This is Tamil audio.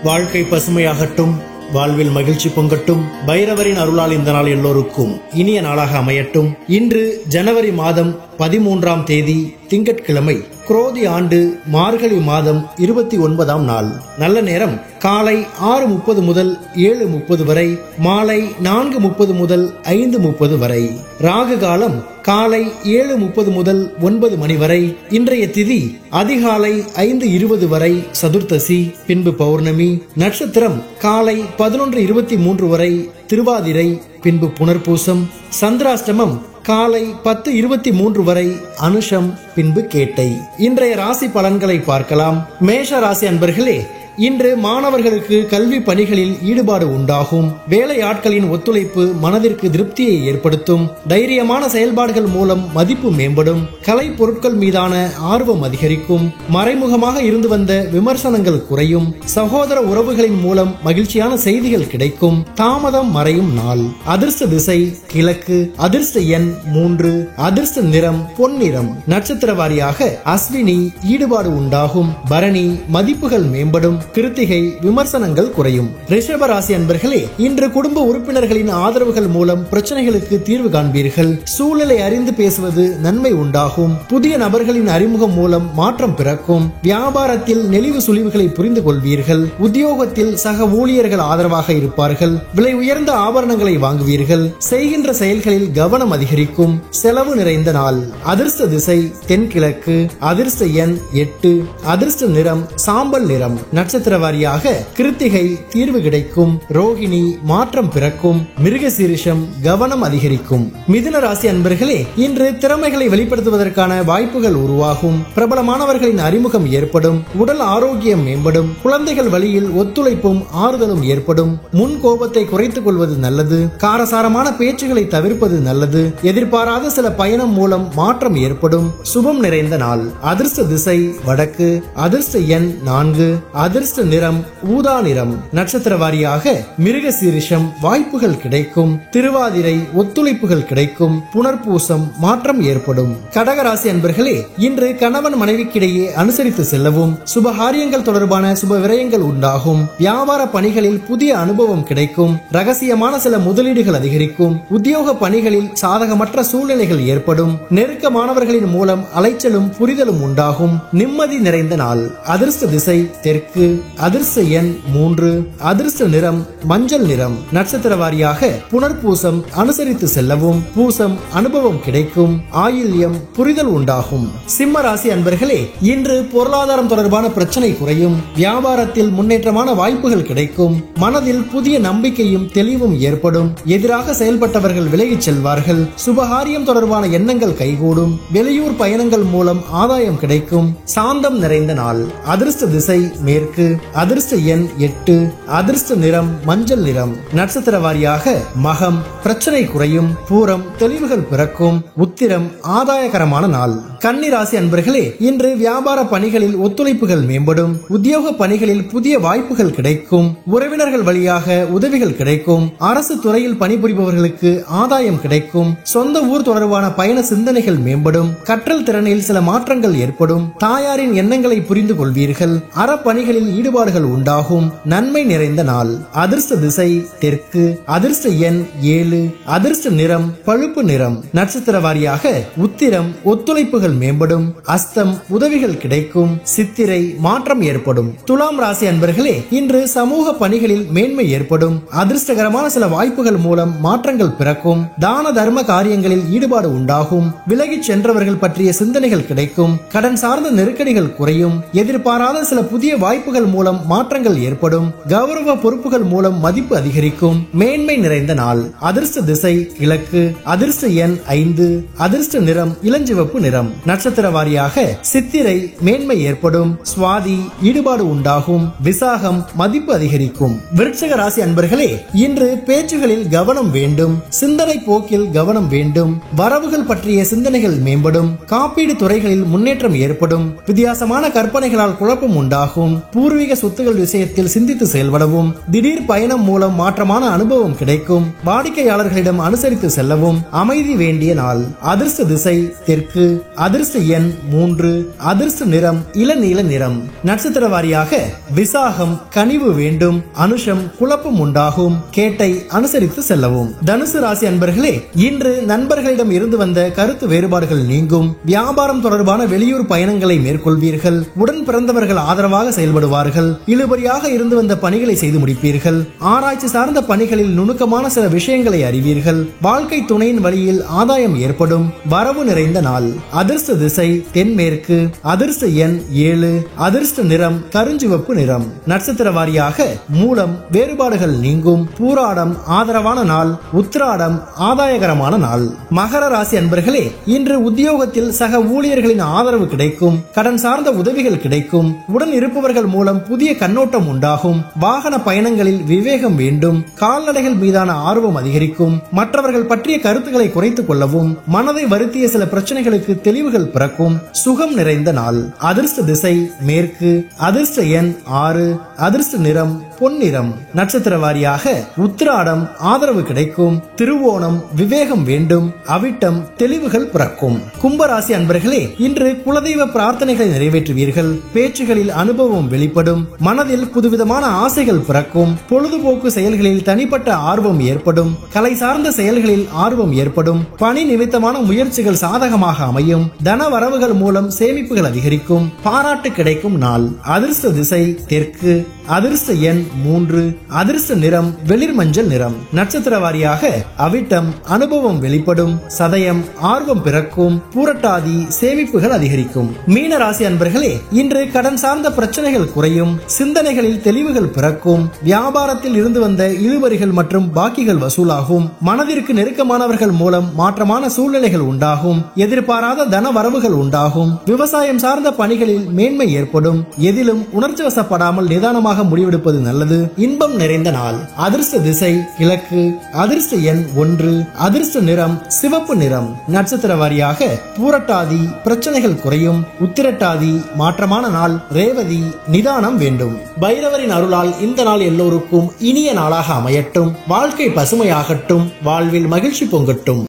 வாழ்க்கை பசுமையாகட்டும், வாழ்வில் மகிழ்ச்சி பொங்கட்டும். பைரவரின் அருளால் இந்த நாள் எல்லோருக்கும் இனிய நாளாக அமையட்டும். இன்று ஜனவரி மாதம் 13ஆம் தேதி திங்கட்கிழமை, குரோதி ஆண்டு மார்கழி மாதம் 29ஆம் நாள். நல்ல நேரம் காலை 6:30 முதல் 7:30 வரை, மாலை 4:30 முதல் 5:30 வரை. ராகு காலம் காலை 7:30 முதல் 9 மணி வரை. இன்றைய திதி அதிகாலை 5:20 வரை சதுர்த்தசி, பின்பு பௌர்ணமி. நட்சத்திரம் காலை 11:23 வரை திருவாதிரை, பின்பு புனர்பூசம். சந்திராஷ்டமம் காலை 10:23 வரை அனுஷம், பின்பு கேட்டை. இன்றைய ராசி பலன்களை பார்க்கலாம். மேஷ ராசி அன்பர்களே, இன்று மாணவர்களுக்கு கல்வி பணிகளில் ஈடுபாடு உண்டாகும். வேலை ஆட்களின் ஒத்துழைப்பு மனதிற்கு திருப்தியை ஏற்படுத்தும். தைரியமான செயல்பாடுகள் மூலம் மதிப்பு மேம்படும். கலை பொருட்கள் மீதான ஆர்வம் அதிகரிக்கும். மறைமுகமாக இருந்து வந்த விமர்சனங்கள் குறையும். சகோதர உறவுகளின் மூலம் மகிழ்ச்சியான செய்திகள் கிடைக்கும். தாமதம் மறையும் நாள். அதிர்ஷ்ட திசை கிழக்கு. அதிர்ஷ்ட எண் 3. அதிர்ஷ்ட நிறம் பொன்னிறம். நட்சத்திர வாரியாக அஸ்வினி ஈடுபாடு உண்டாகும். பரணி மதிப்புகள் மேம்படும். கிருத்திகை விமர்சனங்கள் குறையும். ரிஷப ராசி அன்பர்களே, இன்று குடும்ப உறுப்பினர்களின் ஆதரவுகள் மூலம் பிரச்சனைகளுக்கு தீர்வு காண்பீர்கள். சூழ்நிலை அறிந்து பேசுவது நன்மை உண்டாகும். புதிய நபர்களின் அறிமுகம் மூலம் மாற்றம் பிறக்கும். வியாபாரத்தில் நெளிவு சுழிவுகளை புரிந்து கொள்வீர்கள். உத்தியோகத்தில் சக ஊழியர்கள் ஆதரவாக இருப்பார்கள். விலை உயர்ந்த ஆபரணங்களை வாங்குவீர்கள். செய்கின்ற செயல்களில் கவனம் அதிகரிக்கும். செலவு நிறைந்த நாள். அதிர்ஷ்ட திசை தென்கிழக்கு. அதிர்ஷ்ட எண் 8. அதிர்ஷ்ட நிறம் சாம்பல் நிறம். நட்சத்திர வாரியாக கிருத்திகை தீர்வு கிடைக்கும். ரோகிணி மாற்றம் பிறக்கும். மிருகசீரிஷம் கவனம் அதிகரிக்கும். மிதுன ராசி அன்பர்களே, இன்று திறமைகளை வெளிப்படுத்துவதற்கான வாய்ப்புகள் உருவாகும். பிரபலமானவர்களின் அறிமுகம் ஏற்படும். உடல் ஆரோக்கியம் மேம்படும். குழந்தைகள் வழியில் ஒத்துழைப்பும் ஆறுதலும் ஏற்படும். முன் கோபத்தை குறைத்துக் கொள்வது நல்லது. காரசாரமான பேச்சுகளை தவிர்ப்பது நல்லது. எதிர்பாராத சில பயணம் மூலம் மாற்றம் ஏற்படும். சுபம் நிறைந்த நாள். அதிர்ஷ்ட திசை வடக்கு. அதிர்ஷ்ட எண் 4. அதிர்ஷ்ட நிறம் ஊதா நிறம். நட்சத்திர வாரியாக மிருகசீரிஷம் வாய்ப்புகள் கிடைக்கும். திருவாதிரை ஒத்துழைப்புகள் கிடைக்கும். புனர்பூசம் மாற்றம் ஏற்படும். கடகராசி அன்பர்களே, இன்று கணவன் மனைவிக்கிடையே அனுசரித்து செல்லவும். சுபகாரியங்கள் தொடர்பான சுப விரயங்கள் உண்டாகும். வியாபார பணிகளில் புதிய அனுபவம் கிடைக்கும். ரகசியமான சில முதலீடுகள் அதிகரிக்கும். உத்தியோக பணிகளில் சாதகமற்ற சூழ்நிலைகள் ஏற்படும். நெருக்கமானவர்களின் மூலம் அலைச்சலும் புரிதலும் உண்டாகும். நிம்மதி நிறைந்த நாள். அதிர்ஷ்ட திசை தெற்கு. அதிர்ஷ்ட எண் 3. அதிர்ஷ்ட நிறம் மஞ்சள் நிறம். நட்சத்திர வாரியாக புனர்பூசம் அனுசரித்து செல்லவும். பூசம் அனுபவம் கிடைக்கும். ஆயில்யம் புரிதல் உண்டாகும். சிம்ம ராசி அன்பர்களே, இன்று பொருளாதாரம் தொடர்பான பிரச்சனை குறையும். வியாபாரத்தில் முன்னேற்றமான வாய்ப்புகள் கிடைக்கும். மனதில் புதிய நம்பிக்கையும் தெளிவும் ஏற்படும். எதிராக செயல்பட்டவர்கள் விலகிச் செல்வார்கள். சுபகாரியம் தொடர்பான எண்ணங்கள் கைகூடும். வெளியூர் பயணங்கள் மூலம் ஆதாயம் கிடைக்கும். சாந்தம் நிறைந்த நாள். அதிர்ஷ்ட திசை மேற்கு. அதிர்ஷ்ட எண் 8. அதிர்ஷ்ட நிறம் மஞ்சள் நிறம். நட்சத்திர வாரியாக மகம் பிரச்சனை குறையும். பூரம் தெளிவுகள் பிறக்கும். உத்திரம் ஆதாயகரமான நாள். கன்னி ராசி அன்பர்களே, இன்று வியாபார பணிகளில் ஒத்துழைப்புகள் மேம்படும். உத்தியோக பணிகளில் புதிய வாய்ப்புகள் கிடைக்கும். உறவினர்கள் வழியாக உதவிகள் கிடைக்கும். அரசு துறையில் பணிபுரிபவர்களுக்கு ஆதாயம் கிடைக்கும். சொந்த ஊர் தொடர்பான பயண சிந்தனைகள் மேம்படும். கற்றல் திறனில் சில மாற்றங்கள் ஏற்படும். தாயாரின் எண்ணங்களை புரிந்து கொள்வீர்கள். அறப்பணிகளில் ஈடுபாடுகள் உண்டாகும். நன்மை நிறைந்த நாள். அதிர்ஷ்ட திசை தெற்கு. அதிர்ஷ்ட எண் 7. அதிர்ஷ்ட நிறம் பழுப்பு நிறம். நட்சத்திர வாரியாக உத்திரம் ஒத்துழைப்புகள் மேம்படும். அஸ்தம் உதவிகள் கிடைக்கும். சித்திரை மாற்றம் ஏற்படும். துலாம் ராசி அன்பர்களே, இன்று சமூக பணிகளில் மேன்மை ஏற்படும். அதிர்ஷ்டகரமான சில வாய்ப்புகள் மூலம் மாற்றங்கள் பிறக்கும். தான தர்ம காரியங்களில் ஈடுபாடு உண்டாகும். விலகிச் சென்றவர்கள் பற்றிய சிந்தனைகள் கிடைக்கும். கடன் சார்ந்த நெருக்கடிகள் குறையும். எதிர்பாராத சில புதிய வாய்ப்புகள் மூலம் மாற்றங்கள் ஏற்படும். கௌரவ பொறுப்புகள் மூலம் மதிப்பு அதிகரிக்கும். மேன்மை நிறைந்த நாள். அதிர்ஷ்ட திசை கிழக்கு. அதிர்ஷ்ட எண் 5. அதிர்ஷ்ட நிறம் இளஞ்சிவப்பு நிறம். நட்சத்திர வாரியாக சித்திரை மேன்மை ஏற்படும். சுவாதி ஈடுபாடு உண்டாகும். விசாகம் மதிப்பு அதிகரிக்கும். விருட்சிக ராசி அன்பர்களே, இன்று பேச்சுகளில் கவனம் வேண்டும். சிந்தனை போக்கில் கவனம் வேண்டும். வரவுகள் பற்றிய சிந்தனைகள் மேம்படும். காப்பீடு துறைகளில் முன்னேற்றம் ஏற்படும். வித்தியாசமான கற்பனைகளால் குழப்பம் உண்டாகும். பூர்வீக சொத்துகள் விஷயத்தில் சிந்தித்து செயல்படவும், திடீர் பயணம் மூலம் மாற்றமான அனுபவம் கிடைக்கும், வாடிக்கையாளர்களிடம் அனுசரித்து செல்லவும் அமைதி வேண்டிய நாள். அதிர்ஷ்ட திசை தெற்கு, அதிர்ஷ்ட எண் 3, அதிர்ஷ்ட நிறம் இளநீல நிறம். நட்சத்திர வாரியாக விசாகம் கனிவு வேண்டும், அனுஷம் குழப்பம் உண்டாகும், கேட்டை அனுசரித்து செல்லவும். தனுசு ராசி அன்பர்களே, இன்று நண்பர்களிடம் இருந்து வந்த கருத்து வேறுபாடுகள் நீங்கும், வியாபாரம் தொடர்பான வெளியூர் பயணங்களை மேற்கொள்வீர்கள், உடன் பிறந்தவர்கள் ஆதரவாக செயல்படுவார்கள், இழுபறியாக இருந்து வந்த பணிகளை செய்து முடிப்பீர்கள், ஆராய்ச்சி சார்ந்த பணிகளில் நுணுக்கமான சில விஷயங்களை அறிவீர்கள், வாழ்க்கை துணையின் வழியில் ஆதாயம் ஏற்படும், வரவு நிறைந்த நாள். அதிர்ஷ்ட திசை தென்மேற்கு, அதிர்ஷ்ட எண் 7, அதிர்ஷ்ட நிறம் கருஞ்சிவப்பு நிறம். நட்சத்திர வாரியாக மூலம் வேறுபாடுகள் நீங்கும், பூராடம் ஆதரவான நாள், உத்திராடம் ஆதாயகரமான நாள். மகர ராசி அன்பர்களே, இன்று உத்தியோகத்தில் சக ஊழியர்களின் ஆதரவு கிடைக்கும், கடன் சார்ந்த உதவிகள் கிடைக்கும், உடன் இருப்பவர்கள் மூலம் புதிய கண்ணோட்டம் உண்டாகும், வாகன பயணங்களில் விவேகம் வேண்டும், கால்நடைகள் மீதான ஆர்வம் அதிகரிக்கும், மற்றவர்கள் பற்றிய கருத்துக்களை குறைத்துக் கொள்ளவும், மனதை வருத்திய சில பிரச்சனைகளுக்கு தெளிவுகள் பிறக்கும், சுகம் நிறைந்த நாள். அதிர்ஷ்ட திசை மேற்கு, அதிர்ஷ்ட எண் 6, அதிர்ஷ்ட நிறம் பொன்னிறம். நட்சத்திர வாரியாக உத்திராடம் ஆதரவு கிடைக்கும், திருவோணம் விவேகம் வேண்டும், அவிட்டம் தெளிவுகள் பிறக்கும். கும்பராசி அன்பர்களே, இன்று குலதெய்வ பிரார்த்தனைகளை நிறைவேற்றுவீர்கள், பேச்சுகளில் அனுபவம் வெளிப்படும், மனதில் புதுவிதமான ஆசைகள் பிறக்கும், பொழுதுபோக்கு செயல்களில் தனிப்பட்ட ஆர்வம் ஏற்படும், கலை சார்ந்த செயல்களில் ஆர்வம் ஏற்படும், பணி நிமித்தமான முயற்சிகள் சாதகமாக அமையும், தன வரவுகள் மூலம் சேமிப்புகள் அதிகரிக்கும், பாராட்டு கிடைக்கும் நாள். அதிர்ஷ்ட திசை தெற்கு, அதிர்ஷ்ட எண் 3, அதிர்ஷ்ட நிறம் வெளிர் மஞ்சள் நிறம். நட்சத்திர வாரியாக அவிட்டம் அனுபவம் வெளிப்படும், சதயம் ஆர்வம் பிறக்கும், பூரட்டாதி சேமிப்புகள் அதிகரிக்கும். மீன ராசி அன்பர்களே, இன்று கடன் சார்ந்த பிரச்சனைகள் குறையும், சிந்தனைகளில் தெளிவுகள் பிறக்கும், வியாபாரத்தில் இருந்து வந்த இழுபறிகள் மற்றும் பாக்கிகள் வசூலாகும், மனதிற்கு நெருக்கமானவர்கள் மூலம் மாற்றமான சூழ்நிலைகள் உண்டாகும், எதிர்பாராத தன வரவுகள் உண்டாகும், விவசாயம் சார்ந்த பணிகளில் மேன்மை ஏற்படும், எதிலும் உணர்ச்சி வசப்படாமல் நிதானமாக முடிவெடுப்பது நல்லது. இன்பம் நிறைந்த நாள். அதிர்ஷ்ட திசை கிழக்கு, அதிர்ஷ்ட எண் 1, அதிர்ஷ்ட நிறம் சிவப்பு நிறம். நட்சத்திர வாரியாக பூரட்டாதி பிரச்சனைகள் குறையும், உத்திரட்டாதி மாற்றமான நாள், ரேவதி நிதானம் வேண்டும். பைரவரின் அருளால் இந்த நாள் எல்லோருக்கும் இனிய நாளாக அமையட்டும், வாழ்க்கை பசுமையாகட்டும், வாழ்வில் மகிழ்ச்சி பொங்கட்டும்.